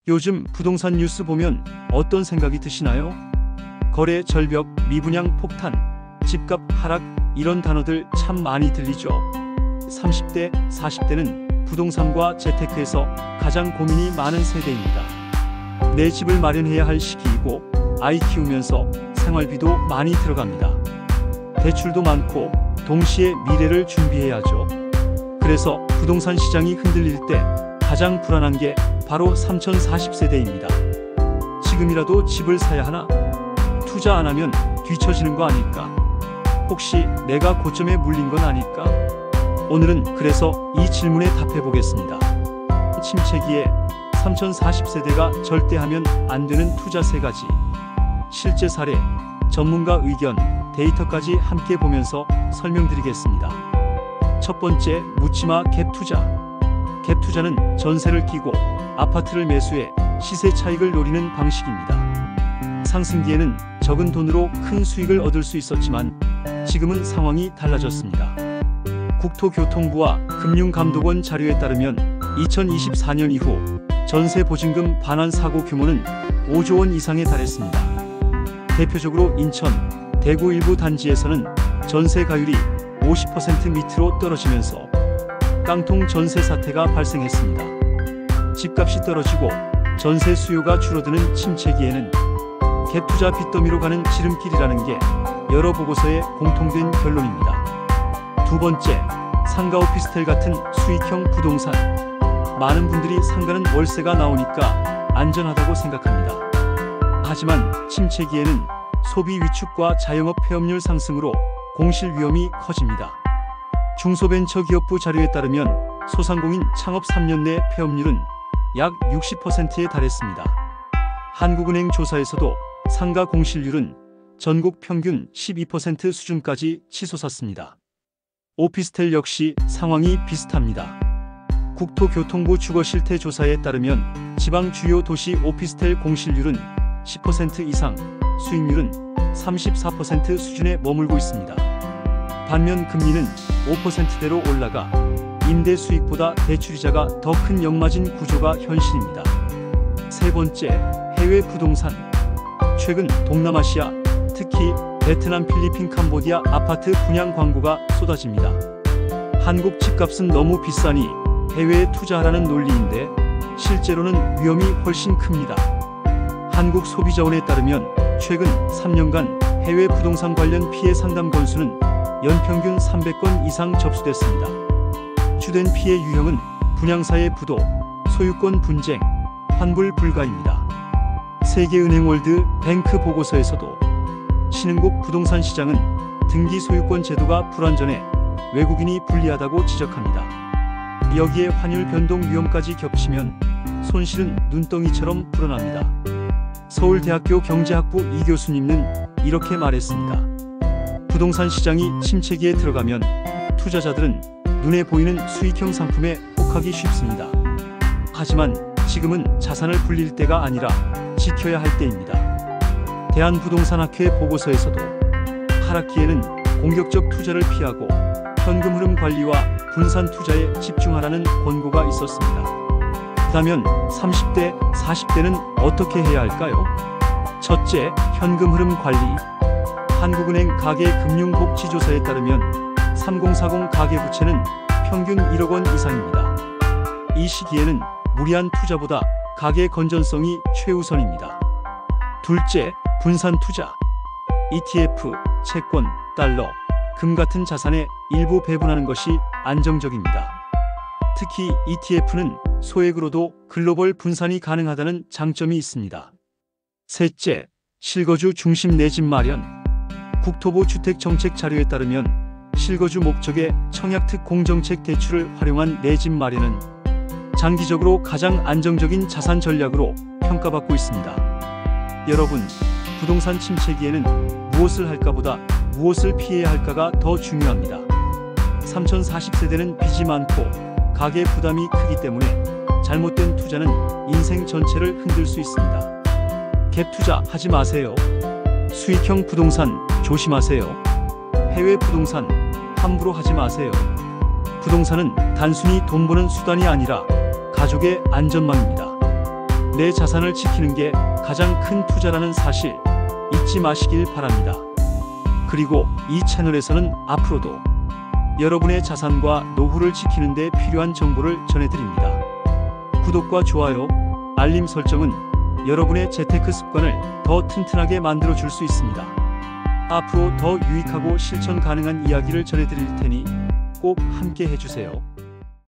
요즘 부동산 뉴스 보면 어떤 생각이 드시나요? 거래 절벽, 미분양 폭탄, 집값 하락 이런 단어들 참 많이 들리죠. 30대, 40대는 부동산과 재테크에서 가장 고민이 많은 세대입니다. 내 집을 마련해야 할 시기이고 아이 키우면서 생활비도 많이 들어갑니다. 대출도 많고 동시에 미래를 준비해야죠. 그래서 부동산 시장이 흔들릴 때 가장 불안한 게 바로 3040세대입니다. 지금이라도 집을 사야 하나? 투자 안 하면 뒤처지는 거 아닐까? 혹시 내가 고점에 물린 건 아닐까? 오늘은 그래서 이 질문에 답해 보겠습니다. 침체기에 3040세대가 절대 하면 안 되는 투자 3가지. 실제 사례, 전문가 의견, 데이터까지 함께 보면서 설명드리겠습니다. 첫 번째, 묻지마 갭 투자. 갭 투자는 전세를 끼고 아파트를 매수해 시세 차익을 노리는 방식입니다. 상승기에는 적은 돈으로 큰 수익을 얻을 수 있었지만 지금은 상황이 달라졌습니다. 국토교통부와 금융감독원 자료에 따르면 2024년 이후 전세 보증금 반환 사고 규모는 5조 원 이상에 달했습니다. 대표적으로 인천, 대구 일부 단지에서는 전세 가율이 50% 밑으로 떨어지면서 깡통 전세 사태가 발생했습니다. 집값이 떨어지고 전세 수요가 줄어드는 침체기에는 갭 투자 빚더미로 가는 지름길이라는 게 여러 보고서의 공통된 결론입니다. 두 번째, 상가 오피스텔 같은 수익형 부동산. 많은 분들이 상가는 월세가 나오니까 안전하다고 생각합니다. 하지만 침체기에는 소비 위축과 자영업 폐업률 상승으로 공실 위험이 커집니다. 중소벤처기업부 자료에 따르면 소상공인 창업 3년 내 폐업률은 약 60%에 달했습니다. 한국은행 조사에서도 상가 공실률은 전국 평균 12% 수준까지 치솟았습니다. 오피스텔 역시 상황이 비슷합니다. 국토교통부 주거실태 조사에 따르면 지방 주요 도시 오피스텔 공실률은 10% 이상, 수익률은 34% 수준에 머물고 있습니다. 반면 금리는 5%대로 올라가 임대 수익보다 대출이자가 더 큰 역마진 구조가 현실입니다. 세 번째, 해외 부동산. 최근 동남아시아, 특히 베트남, 필리핀, 캄보디아 아파트 분양 광고가 쏟아집니다. 한국 집값은 너무 비싸니 해외에 투자하라는 논리인데 실제로는 위험이 훨씬 큽니다. 한국소비자원에 따르면 최근 3년간 해외 부동산 관련 피해 상담 건수는 연평균 300건 이상 접수됐습니다. 주된 피해 유형은 분양사의 부도, 소유권 분쟁, 환불 불가입니다. 세계은행 월드 뱅크 보고서에서도 신흥국 부동산 시장은 등기 소유권 제도가 불완전해 외국인이 불리하다고 지적합니다. 여기에 환율 변동 위험까지 겹치면 손실은 눈덩이처럼 불어납니다. 서울대학교 경제학부 이 교수님은 이렇게 말했습니다. 부동산 시장이 침체기에 들어가면 투자자들은 눈에 보이는 수익형 상품에 혹하기 쉽습니다. 하지만 지금은 자산을 불릴 때가 아니라 지켜야 할 때입니다. 대한부동산학회 보고서에서도 하락기에는 공격적 투자를 피하고 현금 흐름 관리와 분산 투자에 집중하라는 권고가 있었습니다. 그렇다면 30대, 40대는 어떻게 해야 할까요? 첫째, 현금 흐름 관리. 한국은행 가계금융복지조사에 따르면 3040 가계부채는 평균 1억 원 이상입니다. 이 시기에는 무리한 투자보다 가계 건전성이 최우선입니다. 둘째, 분산 투자. ETF, 채권, 달러, 금 같은 자산에 일부 배분하는 것이 안정적입니다. 특히 ETF는 소액으로도 글로벌 분산이 가능하다는 장점이 있습니다. 셋째, 실거주 중심 내 집 마련. 국토부 주택정책 자료에 따르면 실거주 목적의 청약특 공정책 대출을 활용한 내 집 마련은 장기적으로 가장 안정적인 자산 전략으로 평가받고 있습니다. 여러분, 부동산 침체기에는 무엇을 할까보다 무엇을 피해야 할까가 더 중요합니다. 3040세대는 빚이 많고 가계 부담이 크기 때문에 잘못된 투자는 인생 전체를 흔들 수 있습니다. 갭 투자 하지 마세요. 수익형 부동산 조심하세요. 해외 부동산 함부로 하지 마세요. 부동산은 단순히 돈 버는 수단이 아니라 가족의 안전망입니다. 내 자산을 지키는 게 가장 큰 투자라는 사실 잊지 마시길 바랍니다. 그리고 이 채널에서는 앞으로도 여러분의 자산과 노후를 지키는 데 필요한 정보를 전해드립니다. 구독과 좋아요, 알림 설정은 여러분의 재테크 습관을 더 튼튼하게 만들어 줄 수 있습니다. 앞으로 더 유익하고 실천 가능한 이야기를 전해드릴 테니 꼭 함께 해주세요.